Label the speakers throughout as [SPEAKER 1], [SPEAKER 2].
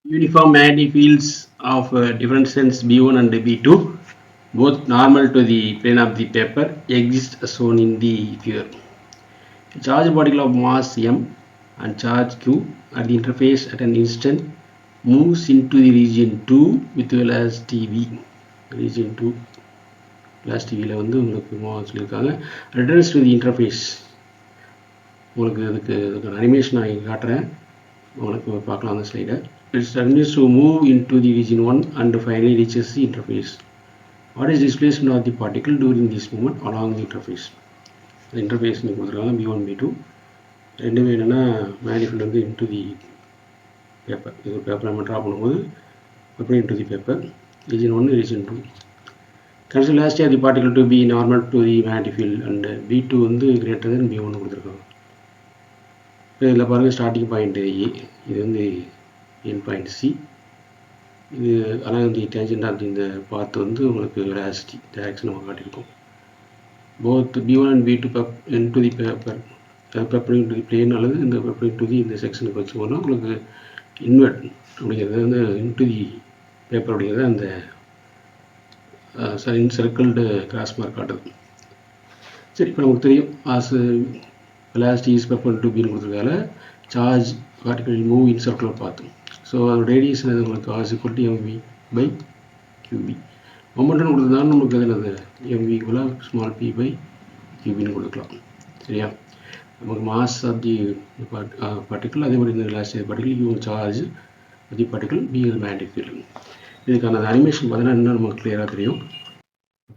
[SPEAKER 1] Uniform magnetic fields of different sense B1 and B2, both normal to the plane of the paper, exist as shown in the figure. A charged particle of mass m and charge q at the interface at an instant moves into the region 2 with velocity v. Region 2 velocity v வந்து உங்களுக்கு சொல்லியிருக்காங்க. Returns to the interface. உங்களுக்கு அதுக்கு animation ஆகி காட்டுறேன், உங்களுக்கு பார்க்கலாம் அந்த ஸ்லைடை. It continues to move into the region 1 and finally reaches the interface. What is displacement of the particle during this movement along the interface? The interface நீங்க கொடுத்துருக்காங்க B1 B2 ரெண்டுமே என்னென்னா மேனிஃபீல்டு வந்து இன்டு தி பேப்பர். இது ஒரு paper நம்ம draw பண்ணும்போது எப்படி into the paper. Region 1 region 2. Consider velocity of the particle to be normal to the magnetic field and B2 வந்து greater than B1 கொடுத்துருக்காங்க. இதில் பாருங்கள் ஸ்டார்டிங் பாயிண்ட் A, இது வந்து என் பாயிண்ட் C. இது ஆனால் இந்த டேஞ்சன்ட் ஆஃப் இந்த பாத் வந்து உங்களுக்கு வெலாசிட்டி டைரக்ஷன் நம்ம காட்டியிருக்கோம். Both B1 and B2 into the paper, paper into the plane அல்லது இந்த பேப்பர் இன்டு தி இந்த செக்ஷனுக்கு வச்சுக்கோன்னா உங்களுக்கு இன்வெர்ட் அப்படிங்கிறது வந்து இன்டு தி பேப்பர் அப்படிங்கிறது அந்த சர்க்கிள்டு கிராஸ் மார்க் காட்டுது. சரி, இப்போ நமக்கு தெரியும் as velocity is perpendicular to B கொடுத்துருக்கால charge particle move in circular path. So அதோட ரேடியேஷன் அது உங்களுக்கு as equal to mv by qb. மொமெண்ட்னு கொடுத்ததுனால நமக்கு அது என்னது mv க்குள்ள ஸ்மால் p பை qbன்னு கொடுக்கலாம். சரியா, நமக்கு மாஸ் ஆஃப் தி பார்ட்டிகல், அதே மாதிரி இந்த velocity பார்ட்டிகல் சார்ஜ் தி பார்ட்டிகல் b இது மேக்னெட்டிக் ஃபீல்டு. இதுக்கான அனிமேஷன் பார்த்தீங்கன்னா இன்னும் நமக்கு கிளியராக தெரியும்.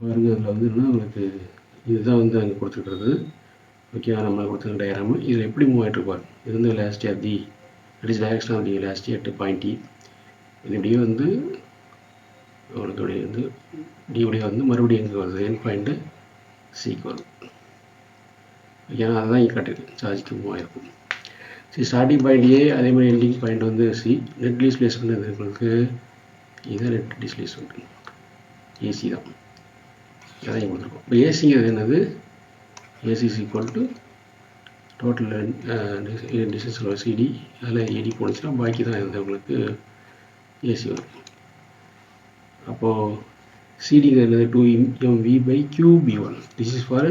[SPEAKER 1] பாருங்க, அதில் வந்து என்ன உங்களுக்கு இதுதான் வந்து அங்கே கொடுத்துருக்கிறது. ஓகே, நம்ம கொடுத்துருக்க டயக்ராம் இதில் எப்படி மூவ் ஆகிட்டு இருப்பார். இது வந்து velocity of the it is direction of the velocity at point E. இது இப்படியே வந்து உங்களுக்கு அப்படியே வந்து டியோடைய வந்து மறுபடியும் எங்கே வருது என் பாயிண்ட்டு சிக்கு வருது. ஓகேனா அதுதான் இங்கே காட்டிருக்கு சார்ஜ்க்கு மூவ் ஆகிருக்கும். சரி, ஸ்டார்டிங் பாயிண்ட் ஏ, அதே மாதிரி எண்டிங் பாயிண்ட் வந்து சி. நெட் டிஸ்பிளேஸ்மெண்ட் இது உங்களுக்கு இதுதான் நெட் டிஸ்பிளேஸ்மெண்ட் ஏசி தான், அதையும் கொடுத்துருக்கோம். இப்போ ஏசிங்கிறது என்னது, AC is equal to total distance of CD. அதில் AD போனுச்சுன்னா பாக்கி தான் இருந்தது உங்களுக்கு AC வரும். அப்போது CDங்கிறது 2mv by qb1. This is for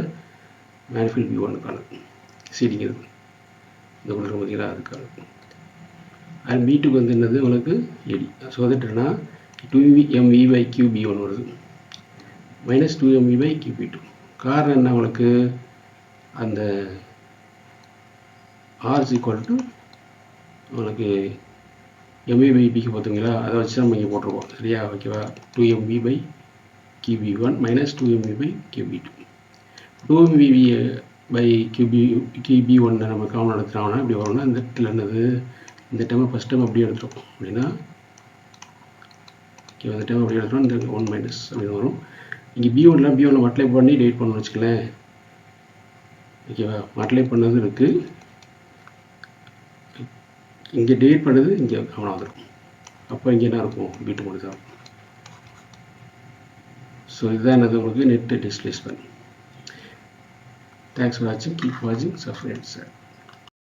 [SPEAKER 1] மேனிஃபீல்ட் B1க்கான CDங்கிறது இந்த கொடுக்குற பார்த்தீங்கன்னா அதுக்கான. அண்ட் B2க்கு வந்து என்னது உங்களுக்கு AD. ஸோ தட் என்ன 2mv by qb1 வருது மைனஸ் 2mv by qb2. காரணம் என்ன உங்களுக்கு அந்த R is equal to உங்களுக்கு mv by bக்கு பார்த்தீங்களா, அதை வச்சு நம்ம இங்கே போட்டிருக்கோம். சரியா, ஓகேவா. 2mv by qb1 minus 2mv by qb2. 2mv by qb1 நம்ம காமன் எடுத்துட்டோம்னா இப்படி வரும்னா இந்த இடத்துல என்னது இந்த டைம் ஃபஸ்ட் டைம் அப்படியே எடுத்துருக்கோம் அப்படின்னா ஓகே, அந்த டைம் அப்படியே எடுத்துட்டோம் இந்த 1 மைனஸ் அப்படின்னு வரும். இங்கே B1 மல்டிப்ளை பண்ணி டிவைட் பண்ணணும்னு வச்சுக்கலேன். ஓகேவா, மல்டிப்ளை பண்ணது இருக்குது, இங்கே டிவைட் பண்ணது இங்கே கவனம் வந்துடும். அப்போ இங்கே என்ன இருக்கும் B2 மட்டும் தான். ஸோ இதுதான் என்னது உங்களுக்கு நெட் டிஸ்பிளேஸ்மெண்ட். தேங்க்ஸ் ஃபார் வாட்சிங், கீப் வாட்சிங், சப்ஸ்கிரைப் சார்.